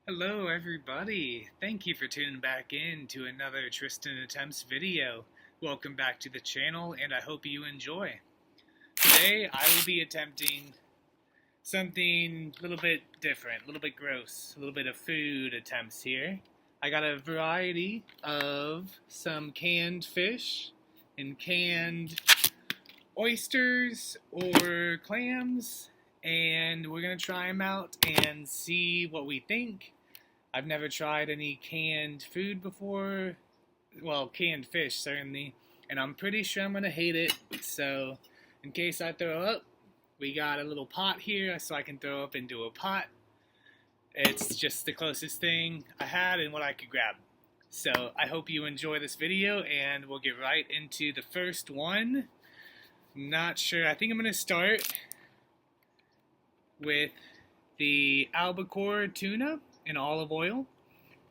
Hello everybody! Thank you for tuning back in to another Tristan Attempts video. Welcome back to the channel and I hope you enjoy. Today I will be attempting something a little bit different, a little bit gross, a little bit of food attempts here. I got a variety of some canned fish and canned oysters or clams, and we're going to try them out and see what we think. I've never tried any canned food before, well, canned fish certainly, and I'm pretty sure I'm going to hate it, so in case I throw up, we got a little pot here so I can throw up into a pot. It's just the closest thing I had and what I could grab. So I hope you enjoy this video and we'll get right into the first one. Not sure, I think I'm going to start with the Albacore tuna in olive oil.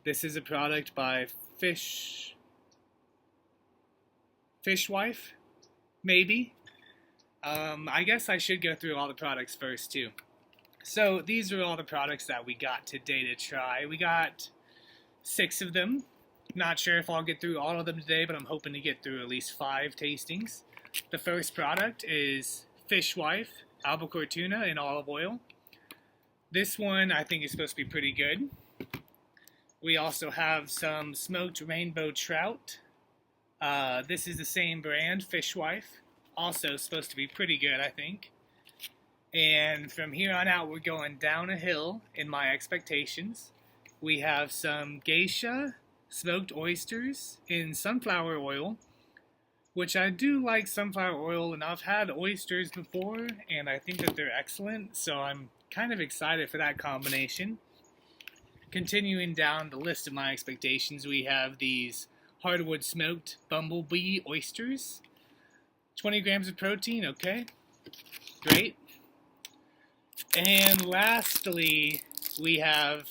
This is a product by Fishwife, maybe. I guess I should go through all the products first too. So these are all the products that we got today to try. We got 6 of them. Not sure if I'll get through all of them today, but I'm hoping to get through at least 5 tastings. The first product is Fishwife Albacore tuna in olive oil. This one I think is supposed to be pretty good. We also have some smoked rainbow trout. This is the same brand, Fishwife. Also supposed to be pretty good, I think. And from here on out, we're going down a hill in my expectations. We have some Geisha Smoked Oysters in sunflower oil, which I do like sunflower oil, and I've had oysters before, and I think that they're excellent, so I'm kind of excited for that combination. Continuing down the list of my expectations, we have these Hardwood smoked Bumble oysters. 20 grams of protein, okay, great. And lastly, we have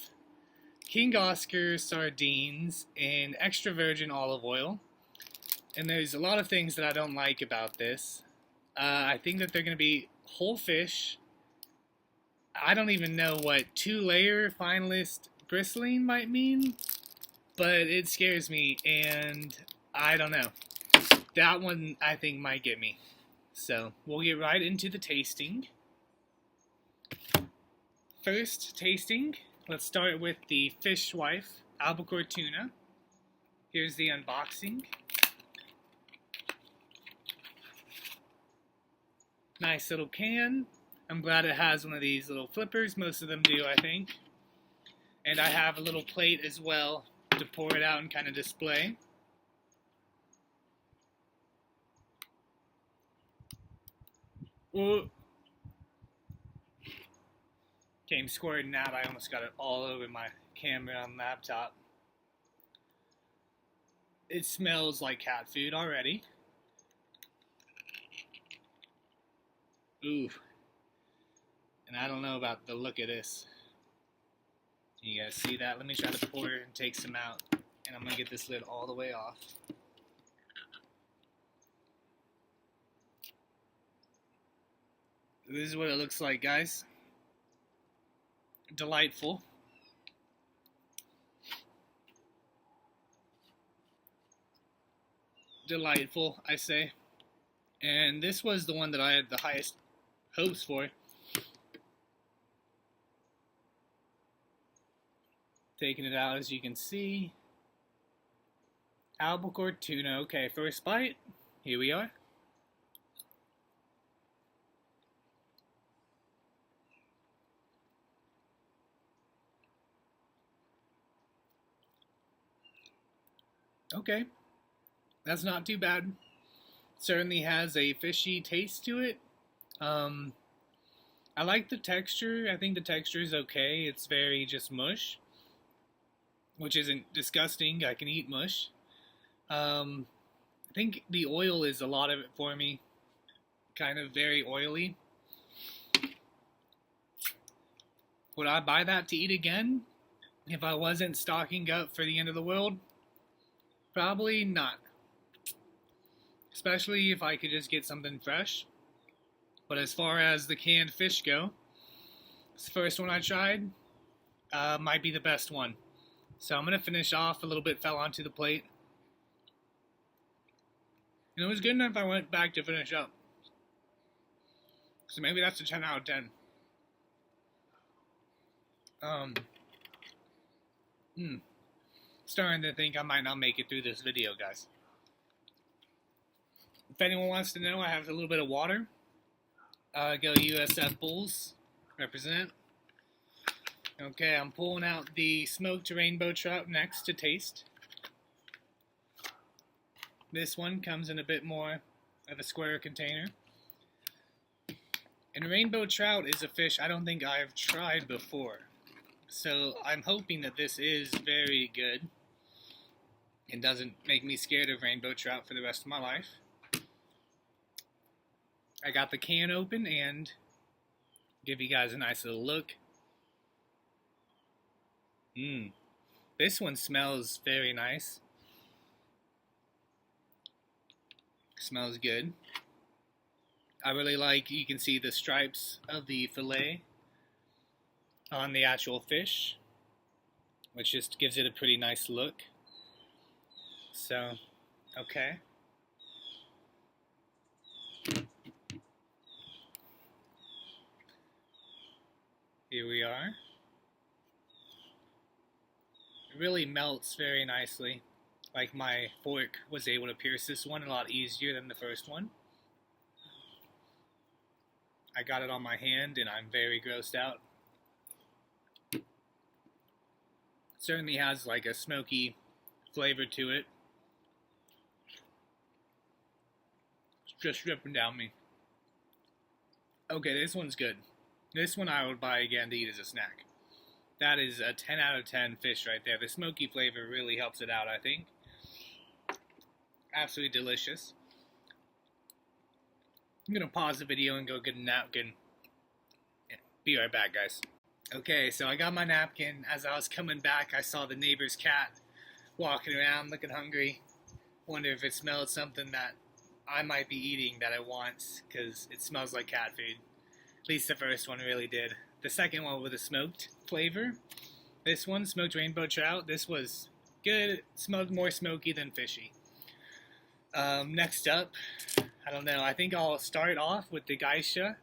King Oscar sardines in extra virgin olive oil. And there's a lot of things that I don't like about this. I think that they're going to be whole fish. I don't even know what 2-layer finalist bristling might mean, but it scares me, and I don't know. That one I think might get me. So we'll get right into the tasting. First tasting, let's start with the Fishwife Albacore tuna. Here's the unboxing. Nice little can. I'm glad it has one of these little flippers. Most of them do, I think. And I have a little plate as well to pour it out and kind of display. Ooh. Came squirting out. I almost got it all over my camera on the laptop. It smells like cat food already. Ooh. And I don't know about the look of this. You guys see that? Let me try to pour it and take some out. And I'm going to get this lid all the way off. This is what it looks like, guys. Delightful. Delightful, I say. And this was the one that I had the highest hopes for. Taking it out, as you can see. Albacore tuna. Okay, first bite. Here we are. Okay, that's not too bad. Certainly has a fishy taste to it. I like the texture. I think the texture is okay. It's very just mush, which isn't disgusting. I can eat mush. I think the oil is a lot of it for me. Kind of very oily. Would I buy that to eat again if I wasn't stocking up for the end of the world? Probably not. Especially if I could just get something fresh. But as far as the canned fish go, it's the first one I tried. might be the best one. So I'm going to finish off. A little bit fell onto the plate. And it was good enough I went back to finish up. So maybe that's a 10 out of 10. Starting to think I might not make it through this video, guys. If anyone wants to know, I have a little bit of water. Go USF Bulls. Represent. Okay, I'm pulling out the smoked rainbow trout next to taste. This one comes in a bit more of a square container. And rainbow trout is a fish I don't think I've tried before. So I'm hoping that this is very good and doesn't make me scared of rainbow trout for the rest of my life. I got the can open and give you guys a nice little look. This one smells very nice. Smells good. I really like, you can see the stripes of the fillet on the actual fish, which just gives it a pretty nice look. So, okay. Here we are. It really melts very nicely. Like my fork was able to pierce this one a lot easier than the first one. I got it on my hand and I'm very grossed out. Certainly has like a smoky flavor to it. It's just dripping down me. Okay, this one's good. This one I would buy again to eat as a snack. That is a 10 out of 10 fish right there. The smoky flavor really helps it out, I think. Absolutely delicious. I'm going to pause the video and go get a napkin. Be right back, guys. Okay, so I got my napkin. As I was coming back, I saw the neighbor's cat walking around looking hungry. Wonder if it smelled something that I might be eating that it wants, because it smells like cat food. At least the first one really did. The second one with a smoked flavor. This one, smoked rainbow trout, this was good. It smelled more smoky than fishy. Next up, I don't know, I think I'll start off with the Geisha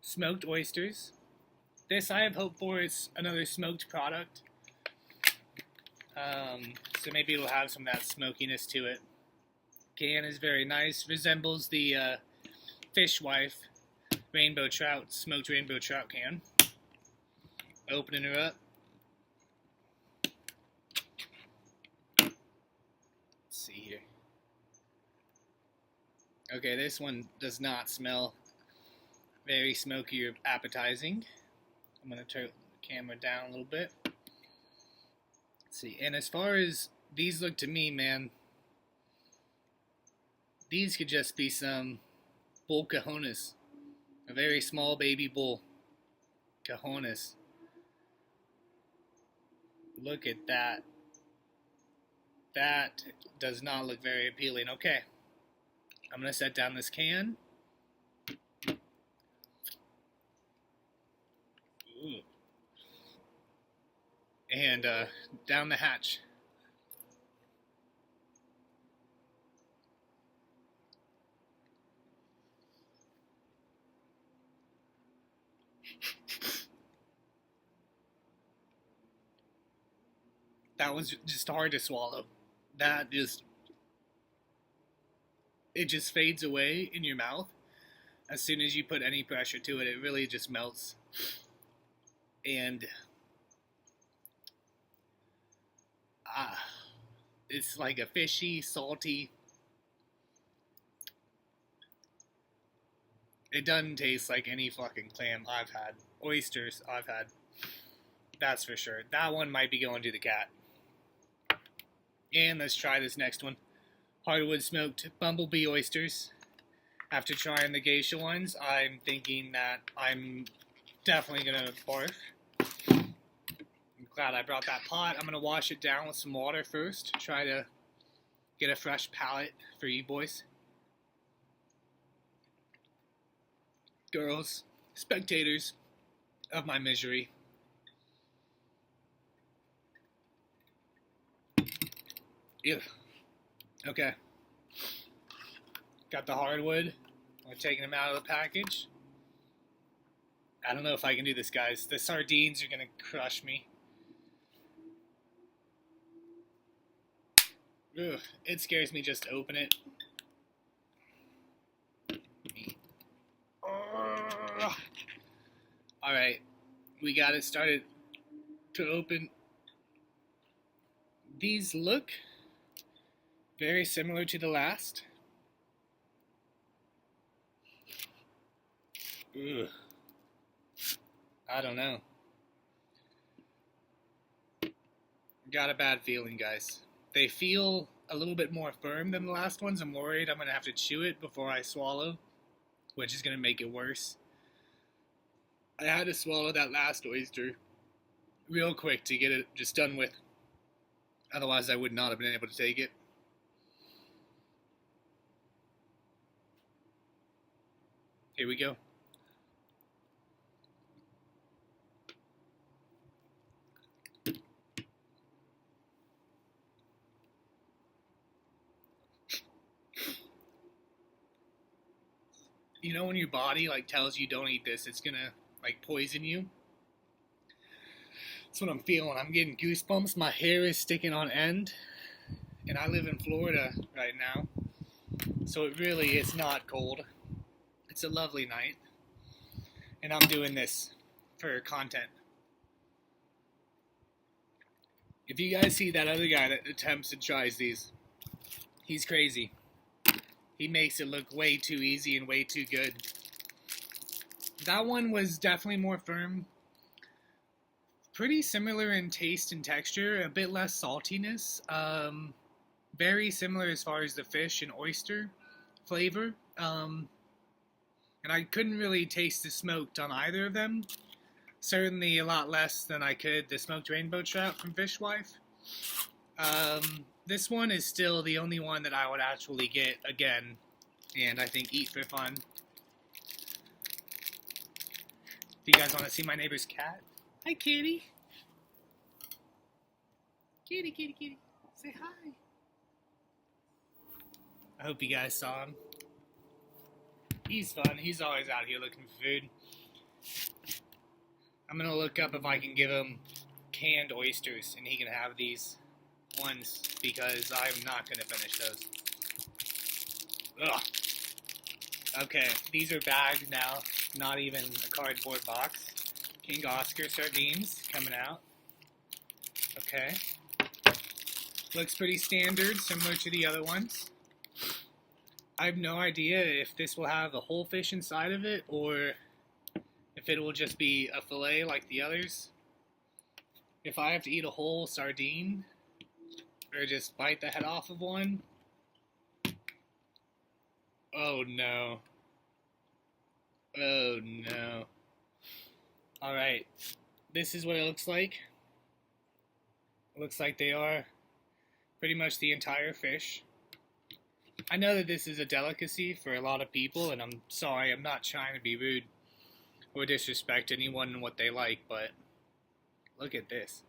Smoked Oysters. This I have hope for. It's another smoked product. So maybe it'll have some of that smokiness to it. Can is very nice. Resembles the Fishwife rainbow trout, smoked rainbow trout can. Opening her up. Let's see here. Okay, this one does not smell very smoky or appetizing. I'm going to turn the camera down a little bit. Let's see, and as far as these look to me, man, these could just be some bull cojones. A very small baby bull. Cojones. Look at that. That does not look very appealing. Okay. I'm going to set down this can. Ooh. And down the hatch. That was just hard to swallow. That just, it just fades away in your mouth. As soon as you put any pressure to it, it really just melts. And it's like a fishy, salty. It doesn't taste like any fucking clam I've had. Oysters I've had. That's for sure. That one might be going to the cat. And let's try this next one. Hardwood smoked bumblebee oysters. After trying the geisha ones, I'm thinking that I'm definitely going to barf. I'm glad I brought that pot. I'm going to wash it down with some water first. Try to get a fresh palate for you boys. Girls, spectators of my misery. Ew. Okay. Got the hardwood. We're taking them out of the package. I don't know if I can do this, guys. The sardines are gonna crush me. Ugh, it scares me just to open it. Alright, we got it started to open. These look very similar to the last. Ugh. I don't know. Got a bad feeling, guys. They feel a little bit more firm than the last ones. I'm worried I'm going to have to chew it before I swallow, which is going to make it worse. I had to swallow that last oyster real quick to get it just done with. Otherwise, I would not have been able to take it. Here we go. You know when your body like tells you don't eat this, it's gonna like poison you? That's what I'm feeling. I'm getting goosebumps. My hair is sticking on end. And I live in Florida right now. So it really is not cold. It's a lovely night. And I'm doing this for content. If you guys see that other guy that attempts and tries these, he's crazy. He makes it look way too easy and way too good. That one was definitely more firm. Pretty similar in taste and texture. A bit less saltiness. Very similar as far as the fish and oyster flavor. And I couldn't really taste the smoked on either of them. Certainly a lot less than I could the smoked rainbow trout from Fishwife. This one is still the only one that I would actually get again, and I think eat for fun. Do you guys want to see my neighbor's cat? Hi, kitty. Kitty, kitty, kitty. Say hi. I hope you guys saw him. He's fun. He's always out here looking for food. I'm going to look up if I can give him canned oysters, and he can have these ones, because I'm not going to finish those. Ugh. Okay, these are bagged now, not even a cardboard box. King Oscar sardines coming out. Okay. Looks pretty standard, similar to the other ones. I have no idea if this will have a whole fish inside of it, or if it will just be a fillet like the others. If I have to eat a whole sardine, or just bite the head off of one. Oh no. Oh no. Alright. This is what it looks like. It looks like they are pretty much the entire fish. I know that this is a delicacy for a lot of people, and I'm sorry, I'm not trying to be rude or disrespect anyone and what they like, but look at this.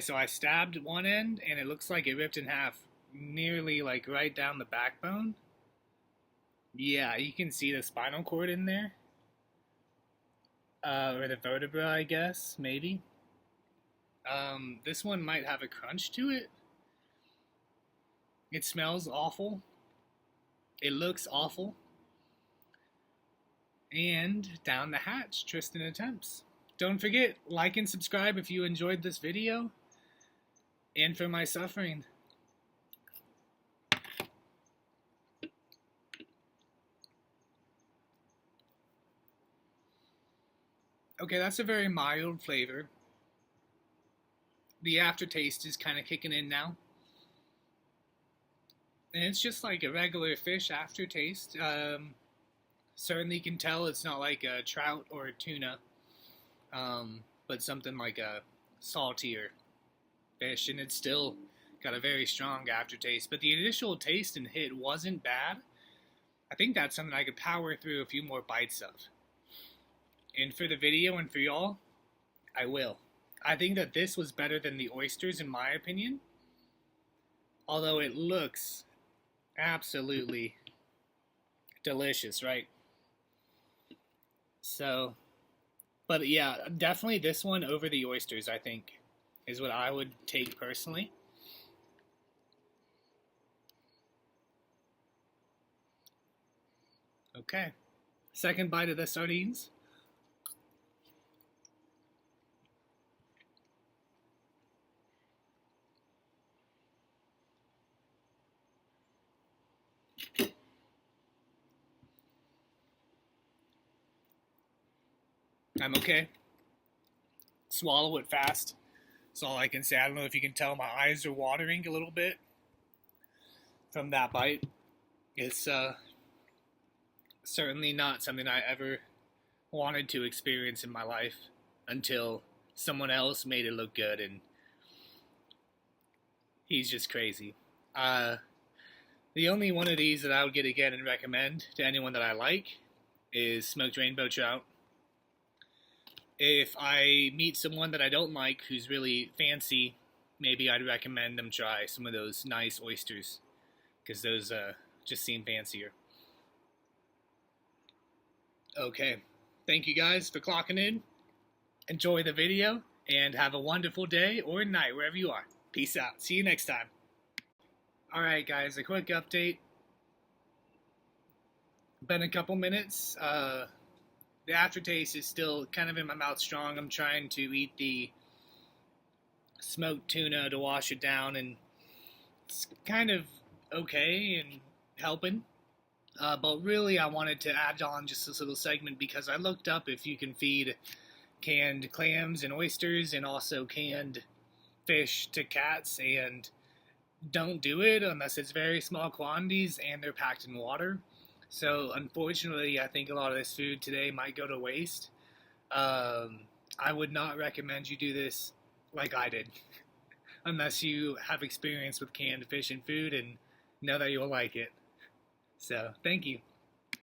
So I stabbed one end, and it looks like it ripped in half, nearly like right down the backbone. Yeah, you can see the spinal cord in there. Or the vertebra, I guess, maybe. This one might have a crunch to it. It smells awful. It looks awful. And down the hatch, Tristan attempts. Don't forget, like and subscribe if you enjoyed this video. And for my suffering. Okay, that's a very mild flavor. The aftertaste is kind of kicking in now. And it's just like a regular fish aftertaste. Certainly you can tell it's not like a trout or a tuna. But something like a saltier fish, and it's still got a very strong aftertaste. But the initial taste and hit wasn't bad. I think that's something I could power through a few more bites of. And for the video and for y'all, I will. I think that this was better than the oysters in my opinion. Although it looks absolutely delicious, right? So, but yeah, definitely this one over the oysters, I think, is what I would take personally. Okay. Second bite of the sardines. I'm okay. Swallow it fast. That's all I can say. I don't know if you can tell my eyes are watering a little bit from that bite. It's certainly not something I ever wanted to experience in my life until someone else made it look good, and he's just crazy. The only one of these that I would get again and recommend to anyone that I like is smoked rainbow trout. If I meet someone that I don't like who's really fancy, maybe I'd recommend them try some of those nice oysters because those just seem fancier. Okay, thank you guys for clocking in. Enjoy the video and have a wonderful day or night wherever you are. Peace out. See you next time. Alright, guys, a quick update. Been a couple minutes. The aftertaste is still kind of in my mouth strong. I'm trying to eat the smoked tuna to wash it down, and it's kind of okay and helping. But really, I wanted to add on just this little segment because I looked up if you can feed canned clams and oysters and also canned fish to cats, and don't do it unless it's very small quantities and they're packed in water. So unfortunately, I think a lot of this food today might go to waste. I would not recommend you do this like I did, unless you have experience with canned fish and food and know that you'll like it. So thank you.